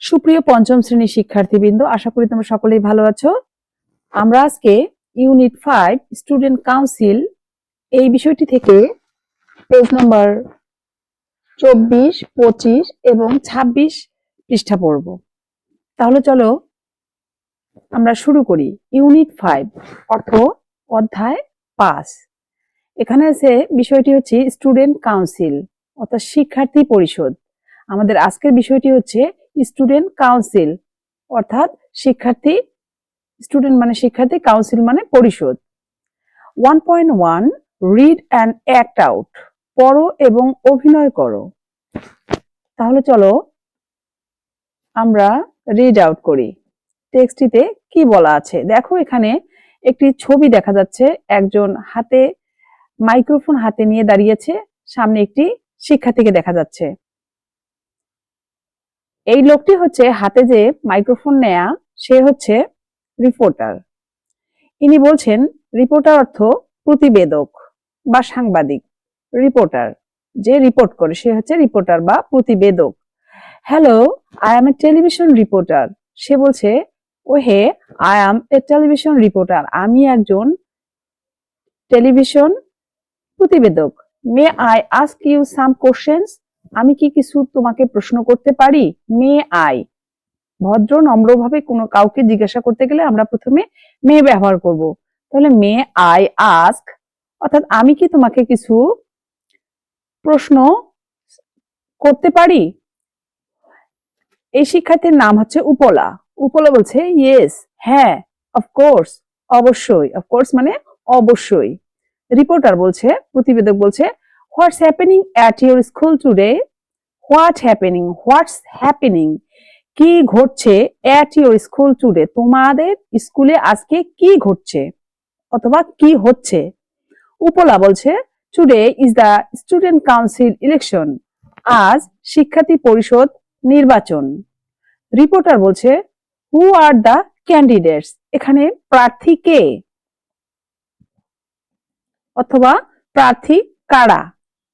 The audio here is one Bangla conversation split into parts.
সুপ্রিয় পঞ্চম শ্রেণীর শিক্ষার্থীবৃন্দ, আশা করি তোমরা সকলেই ভালো আছো। আমরা আজকে ইউনিট 5 স্টুডেন্ট কাউন্সিল এই বিষয়টি থেকে পেজ নম্বর 24, 25 এবং 26 পৃষ্ঠা পড়ব। তাহলে চলো আমরা শুরু করি। ইউনিট 5 অর্থ অধ্যায় 5। এখানে আছে বিষয়টি হচ্ছে স্টুডেন্ট কাউন্সিল অর্থাৎ শিক্ষার্থী পরিষদ। আমাদের আজকের বিষয়টি হচ্ছে স্টুডেন্ট কাউন্সিল অর্থাৎ শিক্ষার্থী, স্টুডেন্ট মানে শিক্ষার্থী, কাউন্সিল মানে পরিষদ। 1.1 রিড অ্যান্ড অ্যাক্ট আউট, পড়ো এবং অভিনয় করো। তাহলে চলো আমরা রিড আউট করি। টেক্সটটিতে কি বলা আছে দেখো। এখানে একটি ছবি দেখা যাচ্ছে, একজন হাতে মাইক্রোফোন হাতে নিয়ে দাঁড়িয়েছে, সামনে একটি শিক্ষার্থীকে দেখা যাচ্ছে। এই লোকটি হচ্ছে হাতে যে মাইক্রোফোন নেয়া, সে হচ্ছে রিপোর্টার। ইনি বলছেন, রিপোর্টার অর্থ প্রতিবেদক বা সাংবাদিক। রিপোর্টার যে রিপোর্ট করে সে হচ্ছে রিপোর্টার বা প্রতিবেদক। Hello, I am a television reporter. সে বলছে, oh hey, I am a television reporter. আমি একজন টেলিভিশন প্রতিবেদক। May I ask you some questions. আমি কি কিছু তোমাকে প্রশ্ন করতে পারি? মে আই, ভদ্র নম্রভাবে কোনো কাউকে জিজ্ঞাসা করতে গেলে আমরা প্রথমে মে ব্যবহার করব। তাহলে মে আই আস্ক অর্থাৎ আমি কি তোমাকে কিছু প্রশ্ন করতে পারি? এই শিক্ষার্থীর নাম হচ্ছে উপলা। উপলা বলছে ইয়েস, হ্যাঁ, অফকোর্স, অবশ্যই। অফকোর্স মানে অবশ্যই। রিপোর্টার বলছে, প্রতিবেদক বলছে, what's happening at your school today. What's happening, কি ঘটছে, অ্যাট ইউর স্কুল টুডে, তোমাদের স্কুলে আজকে কি ঘটছে অথবা কি হচ্ছে। উপলা বলছে, today is the student council election, আজ শিক্ষার্থী পরিষদ নির্বাচন। রিপোর্টার বলছে, হু আর দ্য ক্যান্ডিডেটস, এখানে প্রার্থী কে অথবা প্রার্থী কারা।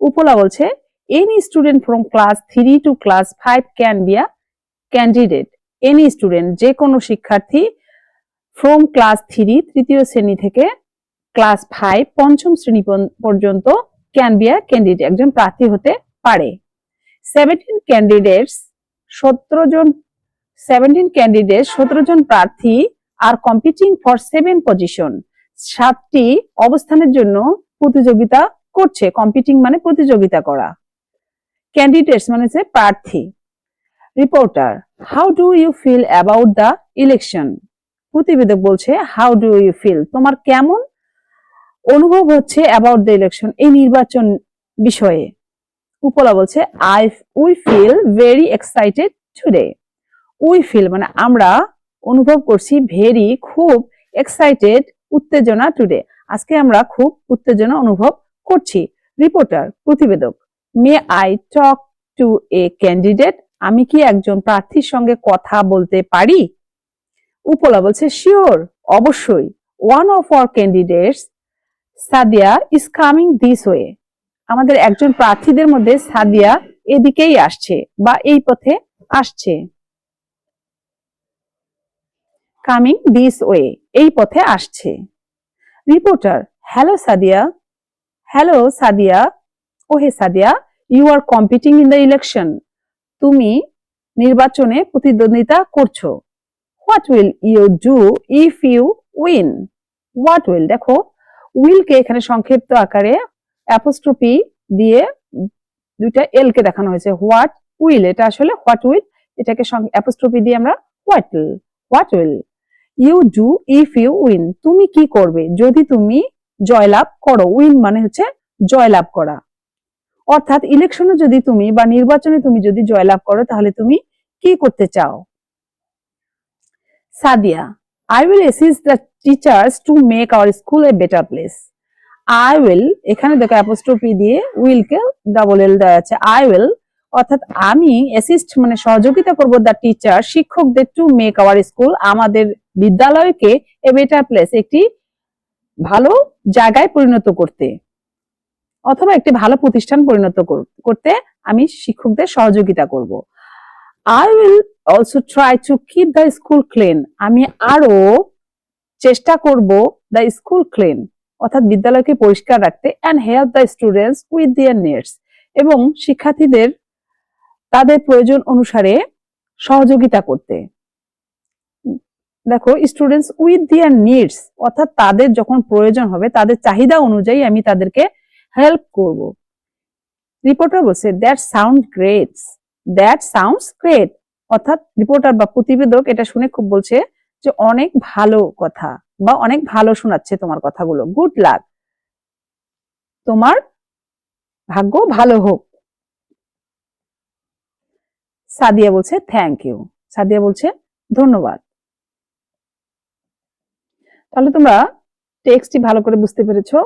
উপলা বলছে, any student from class 3 to class 5 can be a candidate. Any student, যে কোনো শিক্ষার্থী, ফ্রম ক্লাস 3 তৃতীয় শ্রেণী থেকে ক্লাস 5 পঞ্চম শ্রেণী পর্যন্ত ক্যান বি আ ক্যান্ডিডেট, একজন প্রার্থী হতে পারে। 17 ক্যান্ডিডেটস, 17 জন প্রার্থী আর কম্পিটিং ফর 7 পজিশন, 7টি অবস্থানের জন্য প্রতিযোগিতা করছে। কম্পিটিং মানে প্রতিযোগিতা করা, ক্যান্ডিডেটস মানে হচ্ছে প্রার্থী। Reporter, how do you feel about the election. প্রতিবেদক বলছে, হাউ ডু ইউ ফিল, তোমার কেমন অনুভব হচ্ছে অ্যাবাউট দ্য ইলেকশন, এই নির্বাচন বিষয়ে। উপলা বলছে, we feel very excited today. We feel মানে আমরা অনুভব করছি, ভেরি খুব, এক্সাইটেড উত্তেজনা, টুডে আজকে আমরা খুব উত্তেজনা অনুভব করছি। রিপোর্টার, প্রতিবেদক, may I talk to A candidate, আমি কি একজন প্রার্থীর সঙ্গে কথা বলতে পারি? উপলা বলছে, শিওর, অবশ্যই। One of our candidates Sadia is coming this way, আমাদের একজন প্রার্থীদের মধ্যে সাদিয়া এদিকেই আসছে বা এই পথে আসছে। কামিং দিস ওয়ে, এই পথে আসছে। Reporter, hello Sadia, hello Sadia, oh hey Sadia, you are competing in the election, তুমি নির্বাচনে প্রতিদ্বন্দ্বিতা করছো। What will you do if you win. What will, দেখো উইল কে এখানে সংক্ষিপ্ত আকারে অ্যাপোস্ট্রফি দিয়ে দুইটা এল কে দেখানো হয়েছে। হোয়াট উইল, এটা আসলে হোয়াট উইল, এটাকে অ্যাপোস্ট্রফি দিয়ে আমরা what will you do if you win, তুমি কি করবে যদি তুমি জয়লাভ করো। উইন মানে হচ্ছে জয়লাভ করা, অর্থাৎ ইলেকশনে যদি তুমি বা নির্বাচনে তুমি যদি জয়লাভ করো তাহলে তুমি কি করতে চাও। Sadia, I will assist the teachers to make our school a better place. I will, এখানে দেখো অ্যাপোস্ট্রফি দিয়ে উইল কে ডাবল এল দেওয়া আছে। আই উইল অর্থাৎ আমি, অ্যাসিস্ট মানে সহযোগিতা করব, দ্য টিচার শিক্ষকদের, টু মেক আওয়ার স্কুল আমাদের বিদ্যালয়কে, এ বেটার প্লেস একটি ভালো জায়গায় পরিণত করতে অথবা একটি ভালো প্রতিষ্ঠান পরিণত করতে আমি শিক্ষকদের সহযোগিতা করব। I will also try to keep the school clean. আমি আরো চেষ্টা করব the school clean, অর্থাৎ বিদ্যালয়কে পরিষ্কার রাখতে, and help the students with their needs, এবং শিক্ষার্থীদের তাদের প্রয়োজন অনুসারে সহযোগিতা করতে। দেখো, স্টুডেন্টস উইথ দেয়ার নিডস, অর্থাৎ তাদের যখন প্রয়োজন হবে তাদের চাহিদা অনুযায়ী আমি তাদেরকে হেল্প করব। রিপোর্টার বলছে দ্যাট সাউন্ডস গ্রেট, অর্থাৎ রিপোর্টার বা প্রতিবেদক এটা শুনে খুব বলছে যে অনেক ভালো কথা বা অনেক ভালো শোনাচ্ছে তোমার কথাগুলো, গুড লাক, তোমার ভাগ্য ভালো হোক। সাদিয়া বলছে থ্যাংক ইউ, সাদিয়া বলছে ধন্যবাদ। তাহলে তোমরা টেক্সটটি ভালো করে বুঝতে পেরেছো।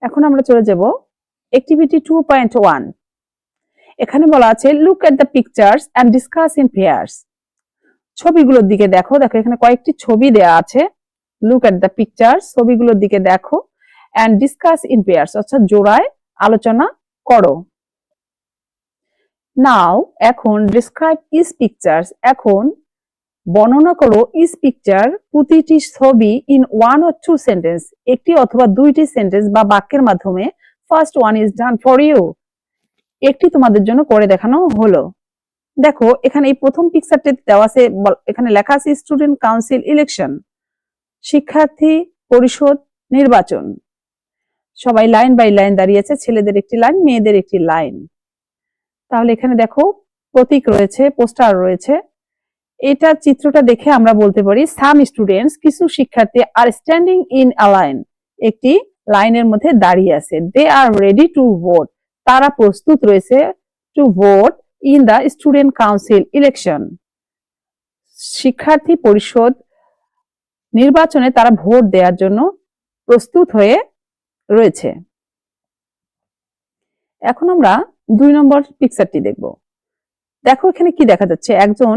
এখন আমরা চলে যাব অ্যাক্টিভিটি 2.1। এখানে বলা আছে look at the pictures and discuss in pairs. ছবিগুলোর দিকে দেখো, দেখো এখানে কয়েকটি ছবি দেয়া আছে। লুক এট দ্য পিকচার্স, ছবিগুলোর দিকে দেখো, এন্ড ডিসকাস ইন পেয়ার্স, অর্থাৎ জোড়ায় আলোচনা করো। নাও, এখন ডিসক্রাইব ইজ পিকচার্স, এখন বর্ণনা করো ইজ পিকচার, প্রতিটি ছবি, ইন 1 or 2 সেন্টেন্স, একটি অথবা দুইটি সেন্টেন্স বা বাক্যের মাধ্যমে। First one is done for you, একটি তোমাদের জন্য করে দেখানো হলো। দেখো এখানে এই প্রথম পিকচারটি দেওয়া আছে, এখানে লেখা আছে স্টুডেন্ট কাউন্সিল ইলেকশন, শিক্ষার্থী পরিষদ নির্বাচন। সবাই লাইন বাই লাইন দাঁড়িয়েছে, ছেলেদের একটি লাইন, মেয়েদের একটি লাইন। তাহলে এখানে দেখো প্রতীক রয়েছে, পোস্টার রয়েছে। এটা চিত্রটা দেখে আমরা বলতে পারি সাম স্টুডেন্টস, কিছু শিক্ষার্থী, আর স্ট্যান্ডিং ইন আ লাইন, একটি লাইনের মধ্যে দাঁড়িয়ে আছে। দে আর রেডি টু ভোট, তারা প্রস্তুত রয়েছে to vote in the student council election, শিক্ষার্থী পরিষদ নির্বাচনে তারা ভোট দেওয়ার জন্য প্রস্তুত হয়ে রয়েছে। এখন আমরা 2 নম্বর পিকচারটি দেখব। দেখো এখানে কি দেখা যাচ্ছে, একজন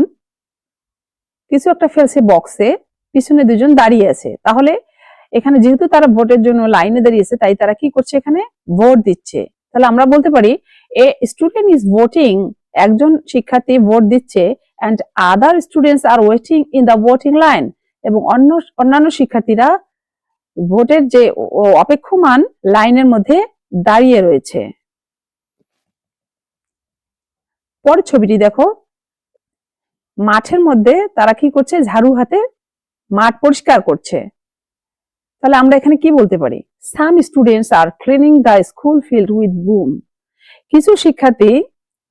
কিছু একটা ফেলছে বক্সে, পিছনে দুজন দাঁড়িয়ে আছে। তাহলে এখানে যেহেতু তারা ভোটের জন্য লাইনে দাঁড়িয়েছে, তাই তারা কি করছে, এখানে ভোট দিচ্ছে। তাহলে আমরা বলতে পারি এ স্টুডেন্ট ইজ ভোটিং, একজন শিক্ষার্থী ভোট দিচ্ছে, and other students are waiting in the voting line, এবং অন্যান্য শিক্ষার্থীরা ভোটের যে অপেক্ষমান লাইনের মধ্যে দাঁড়িয়ে রয়েছে। পরের ছবিটি দেখো, মাঠের মধ্যে তারা কি করছে, ঝাড়ু হাতে মাঠ পরিষ্কার করছে। তাহলে আমরা এখানে কি বলতে পারি, some students are cleaning the school field with broom, কিছু শিক্ষার্থী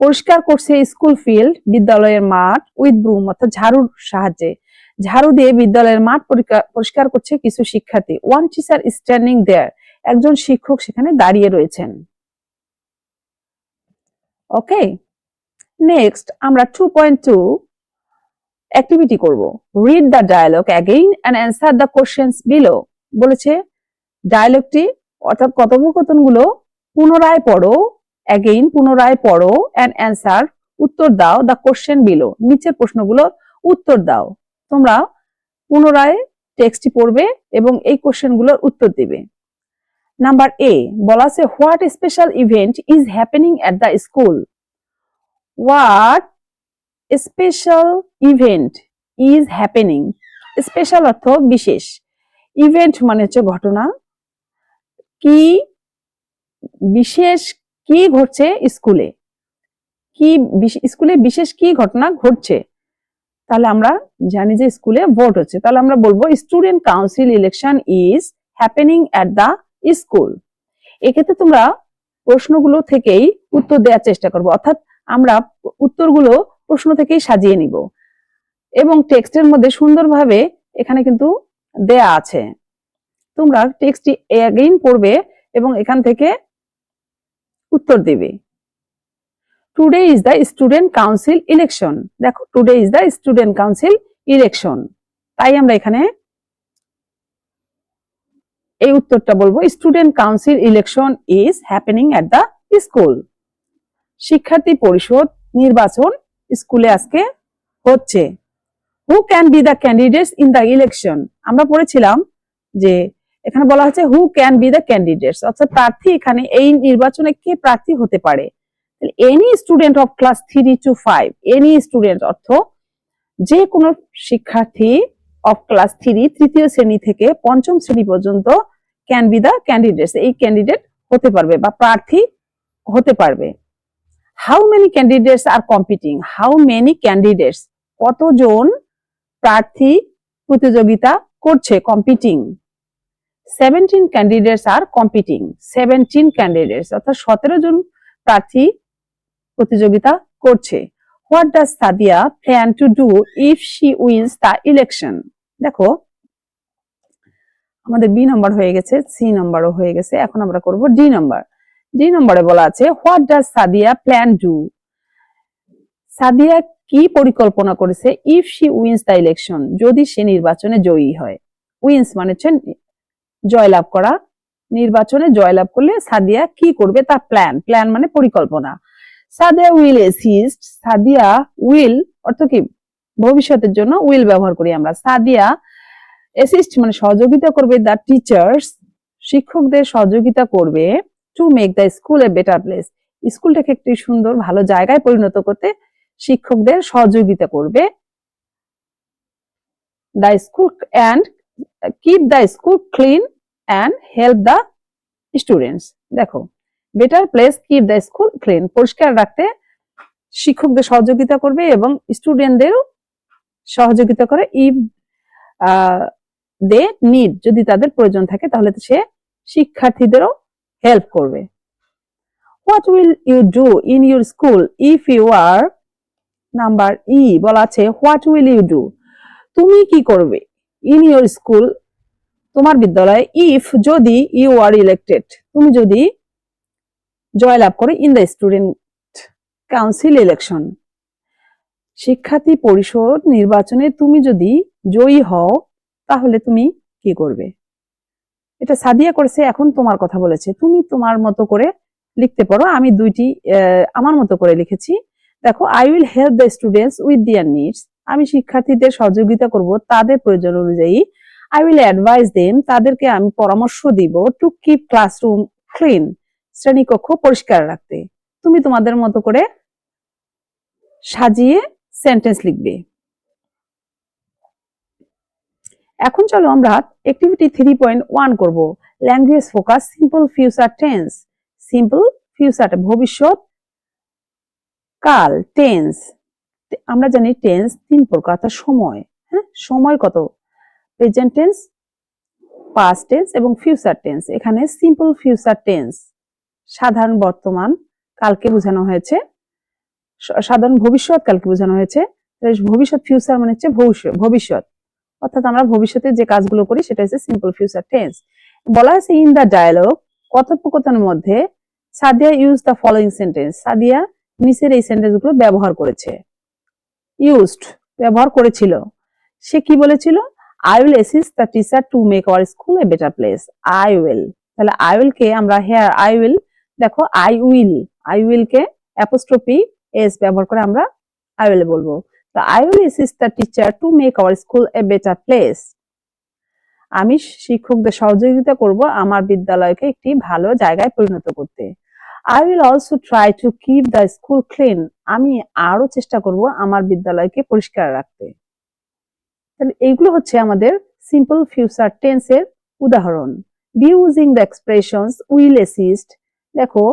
পরিষ্কার করছে স্কুল ফিল্ড, বিদ্যালয়ের মাঠ, উইথ ব্রুম, অর্থাৎ ঝাড়ুর সাহায্যে, ঝাড়ু দিয়ে বিদ্যালয়ের মাঠ পরিষ্কার করছে কিছু শিক্ষার্থী। ওয়ান টিচার স্ট্যান্ডিং দেয়ার, একজন শিক্ষক সেখানে দাঁড়িয়ে রয়েছেন। ওকে, নেক্সট আমরা 2.2 অ্যাক্টিভিটি করব। Read the dialogue again and answer the questions below, বলেছে ডায়ালগটি অর্থাৎ কথোপকথনগুলো পুনরায় পড়ো, অ্যাগেইন পুনরায় পড়ো, এন্ড অ্যান্সার উত্তর দাও, দ্য কোশ্চেন বিলো, নিচের প্রশ্নগুলোর উত্তর দাও। তোমরা পুনরায় টেক্সটটি পড়বে এবং এই কোশ্চেনগুলোর উত্তর দিবে। নাম্বার এ বলা আছে what special event is happening at the school, what special event is happening, special অর্থ বিশেষ, ইভেন্ট মানে হচ্ছে ঘটনা, কি বিশেষ কি ঘটছে স্কুলে, কি স্কুলে বিশেষ কি ঘটনা ঘটছে। তাহলে আমরা জানি যে স্কুলে ভোট হচ্ছে, তাহলে আমরা বলবো student council election is happening at the school. এক্ষেত্রে তোমরা প্রশ্নগুলো থেকেই উত্তর দেওয়ার চেষ্টা করবো, অর্থাৎ আমরা উত্তরগুলো প্রশ্ন থেকেই সাজিয়ে নিব এবং টেক্সটের মধ্যে সুন্দরভাবে এখানে কিন্তু দেয়া আছে। তোমরা টেক্সটটি এগেইন পড়বে এবং এখান থেকে উত্তর দেবে। Today is the student council election, দেখো today is the student council election, তাই আমরা এখানে এই উত্তরটা বলবো student council election is happening at the school, শিক্ষার্থী পরিষদ নির্বাচন স্কুলে আজকে হচ্ছে। Who can be the candidates in the election, আমরা পড়েছিলাম যে এখানে বলা হচ্ছে who can be the candidates, অর্থাৎ প্রার্থী, এখানে এই নির্বাচনে কে প্রার্থী হতে পারে। Any student of class 3 to 5, any student অর্থ যে কোনো শিক্ষার্থী অফ ক্লাস 3 তৃতীয় শ্রেণী থেকে পঞ্চম শ্রেণী পর্যন্ত ক্যান বি দ্য ক্যান্ডিডেটস, এই ক্যান্ডিডেট হতে পারবে বা প্রার্থী হতে পারবে। How many candidates are competing, how many candidates কতজন প্রার্থী প্রতিযোগিতা করছে, competing. 17 candidates are competing, 17 candidates অর্থাৎ 17 জন প্রার্থী প্রতিযোগিতা করছে। What does Sadia plan to do if she wins the election? দেখো আমাদের বি নাম্বার হয়ে গেছে, সি নাম্বারও হয়ে গেছে, এখন আমরা করব ডি নাম্বার। ডি নাম্বারে বলা আছে what does Sadia plan do, Sadia কি পরিকল্পনা করেছে if she wins the election, যদি সে নির্বাচনে জয়ী হয়। উইন্স মানে হচ্ছে জয়লাভ করা, নির্বাচনে জয়লাভ করলে সাদিয়া কি করবে তা প্ল্যান, প্ল্যান মানে পরিকল্পনা। Sadia will assist, Sadia will অর্থ কি ভবিষ্যতের জন্য উইল ব্যবহার করি আমরা। সাদিয়া অ্যাসিস্ট মানে সহযোগিতা করবে, দ্য টিচার্স শিক্ষকদের সহযোগিতা করবে, to make the school a better place স্কুলটাকে একটি সুন্দর ভালো জায়গায় পরিণত করতে শিক্ষকদের সহযোগিতা করবে। The school and keep the school clean and help the students. দেখো better place, keep the school clean পরিষ্কার রাখতে শিক্ষকদের সহযোগিতা করবে এবং স্টুডেন্টদেরও সহযোগিতা করে। ইফ দে নিড যদি তাদের প্রয়োজন থাকে তাহলে সে শিক্ষার্থীদেরও হেল্প করবে। What will you do in your school if you are, number E বলা আছে হোয়াট উইল ইউ ডু তুমি কি করবে, ইন ইউর স্কুল তোমার বিদ্যালয়ে, ইফ যদি ইউ আর ইলেক্টেড তুমি যদি জয়লাভ করে, in the student council election শিক্ষার্থী পরিষদ নির্বাচনে তুমি যদি জয়ী হও তাহলে তুমি কি করবে। এটা সাদিয়া করেছে, এখন তোমার কথা বলেছে, তুমি তোমার মতো করে লিখতে পারো। আমি দুইটি আমার মতো করে লিখেছি। দেখো I will help the students with their needs, আমি শিক্ষার্থীদের সহযোগিতা করব তাদের প্রয়োজন অনুযায়ী। আই উইল অ্যাডভাইস দেম তাদেরকে আমি পরামর্শ দিব, টু কিপ ক্লাসরুম ক্লিন শ্রেণীকক্ষ পরিষ্কার রাখতে। তুমি তোমাদের মতো করে সাজিয়ে সেন্টেন্স লিখবে। এখন চলো আমরা অ্যাক্টিভিটি 3.1 করব, language focus simple future tense. Simple future ভবিষ্যৎ কাল, টেন্স আমরা জানি টেন্স 3 প্রকার, অর্থাৎ সময়। হ্যাঁ সময় কত, প্রেজেন্ট টেন্স, পাস্ট টেন্স এবং ফিউচার টেন্স। এখানে সিম্পল ফিউচার টেন্স সাধারণ বর্তমান কালকে বোঝানো হয়েছে, সাধারণ ভবিষ্যৎ কালকে বোঝানো হয়েছে। ভবিষ্যৎ ফিউচার মানে হচ্ছে ভবিষ্যৎ, অর্থাৎ আমরা ভবিষ্যতে যে কাজগুলো করি সেটা হচ্ছে সিম্পল ফিউচার টেন্স। বলা আছে ইন দা ডায়ালগ কথোপকথনের মধ্যে Sadia use the following sentence, Sadia নিচের এই সেন্টেন্স গুলো ব্যবহার করেছে। ইউজড ব্যবহার করেছিল, সে কি বলেছিল, I will assist the teacher to make our school a better place. I will, তাহলে আই উইল কে আমরা হেয়ার আই উইল, দেখো I will K apostrophe S ব্যবহার করে আমরা আই উইল বলবো। তো I will assist the teacher to make our school a better place, আমি শিক্ষকদের সহযোগিতা করব আমার বিদ্যালয়কে একটি ভালো জায়গায় পরিণত করতে। I will also try to keep the school clean, আমি আরো চেষ্টা করব আমার বিদ্যালয়কে পরিষ্কার রাখতে। তাহলে এইগুলো হচ্ছে আমাদের সিম্পল ফিউচার টেন্সের উদাহরণ। B using the expressions will assist, দেখো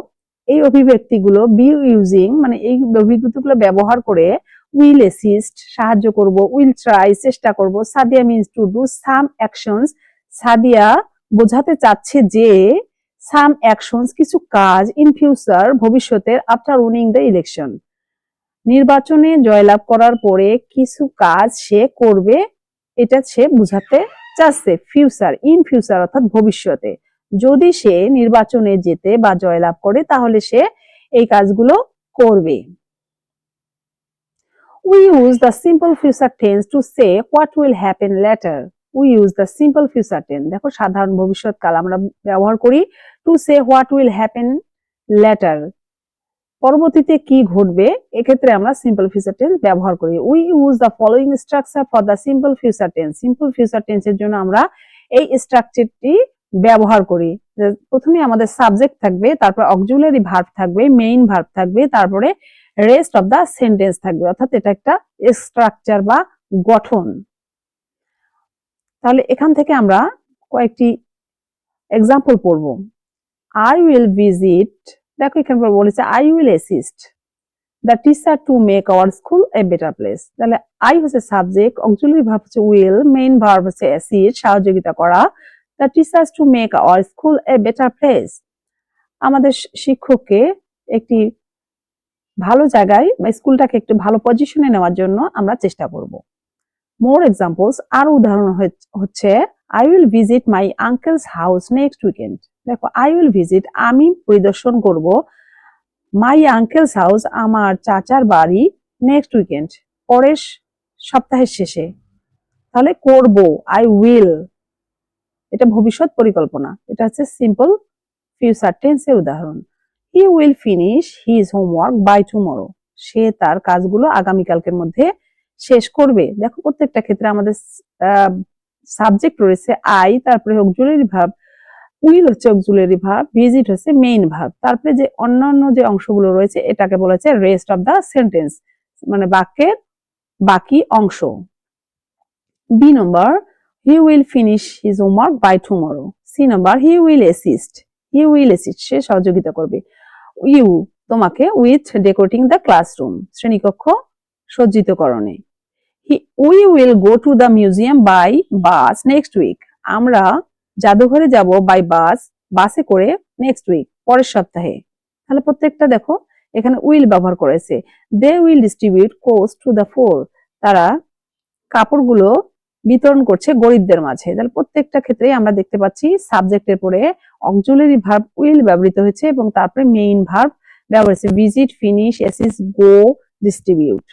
এই অভিব্যক্তিগুলো বি ইউজিং মানে এই অভিব্যক্তিগুলো ব্যবহার করে উইল অ্যাসিস্ট সাহায্য করব, উইল ট্রাই চেষ্টা করব, Sadia means to do some actions, Sadia বোঝাতে চাচ্ছে যে সাম অ্যাকশনস কিছু কাজ, ইন ফিউচার ভবিষ্যতের, আফটার উইনিং দ্য ইলেকশন নির্বাচনে জয়লাভ করার পরে কিছু কাজ সে করবে, এটা সে বোঝাতে চাচ্ছে। ফিউচার, ইন ফিউচার অর্থাৎ ভবিষ্যতে, যদি সে নির্বাচনে যেতে বা জয়লাভ করে তাহলে সে এই কাজগুলো করবে। We use the simple future tense to say what will happen later. We use the simple future tense, দেখো সাধারণ ভবিষ্যৎকাল আমরা ব্যবহার করি to say what will happen later, পরবর্তীতে কি ঘটবে এক্ষেত্রে আমরা সিম্পল ফিউচার টেন্স ব্যবহার করি। We use the following structure for the simple future tense. Simple future টেন্সের জন্য আমরা এই স্ট্রাকচারটি ব্যবহার করি। প্রথমে আমাদের সাবজেক্ট থাকবে, তারপর অক্সিলারি ভার্ব থাকবে, মেইন ভার্ব থাকবে, তারপরে রেস্ট অফ দা সেন্টেন্স থাকবে, অর্থাৎ এটা একটা স্ট্রাকচার বা গঠন। তাহলে এখান থেকে আমরা কয়েকটি এক্সাম্পল পড়ব। আই উইল ভিজিট, দেখো এখানে বলেছে I will assist the teacher to make our school a better place. তাহলে আই হচ্ছে সাবজেক্ট, অক্সিলারি ভার্ব হচ্ছে উইল, মেইন ভার্ব হচ্ছে অ্যাসিস্ট সহযোগিতা করা, the teachers to make our school a better place আমাদের শিক্ষককে একটি ভালো জায়গায় বা স্কুলটাকে একটু ভালো পজিশনে নেওয়ার জন্য আমরা চেষ্টা করব। মোর এক্সাম্পলস, আর উদাহরণ হচ্ছে I will visit my uncle's house next weekend. দেখো আই উইল ভিজিট, আমি পরিদর্শন করব, মাই আঙ্কেলস হাউস, আমার চাচার বাড়ি, নেক্সট উইকেন্ড, পরের সপ্তাহের শেষে। তাহলে করব, আই উইল, এটা ভবিষ্যৎ পরিকল্পনা, এটা হচ্ছে সিম্পল ফিউচার টেন্সের উদাহরণ। He will finish his homework by tomorrow, সে তার কাজগুলো আগামীকালকের মধ্যে শেষ করবে। দেখো প্রত্যেকটা ক্ষেত্রে আমাদের সাবজেক্ট রয়েছে আই, তারপরে অক্সিলারি ভার্ব, উইল হচ্ছে অক্সিলারি ভার্ব, ভিজিট হচ্ছে মেইন ভার্ব, তারপরে যে অন্যান্য যে অংশগুলো রয়েছে এটাকে বলা হচ্ছে রেস্ট অফ দা সেন্টেন্স, মানে বাক্যের বাকি অংশ। B number, he will finish his homework by tomorrow. C number, he will assist, he will assist, সে সহযোগিতা করবে। ইউ, তোমাকে, উইথ ডেকোরেটিং দ্য ক্লাসরুম, শ্রেণীকক্ষ সজ্জিতকরণে। We will go to the museum by bus next week, আমরা জাদুঘরে যাব বাই বাস, বাসে করে, নেক্সট উইক, পরের সপ্তাহে। তাহলে প্রত্যেকটা দেখো এখানে উইল ব্যবহার করেছে। They will distribute clothes to the poor, তারা কাপড়গুলো বিতরণ করছে গরিবদের মাঝে। তাহলে প্রত্যেকটা ক্ষেত্রেই আমরা দেখতে পাচ্ছি সাবজেক্টের পরে অক্সিলারি ভার্ব উইল ব্যবহৃত হয়েছে এবং তারপরে মেইন ভার্ব ব্যবহার হয়েছে, ভিজিট, ফিনিশ, অ্যাসিস্ট, গো, ডিস্ট্রিবিউট।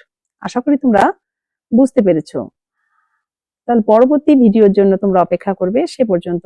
আশা করি তোমরা বুঝতে পেরেছো। তাহলে পরবর্তী ভিডিওর জন্য তোমরা অপেক্ষা করবে, সে পর্যন্ত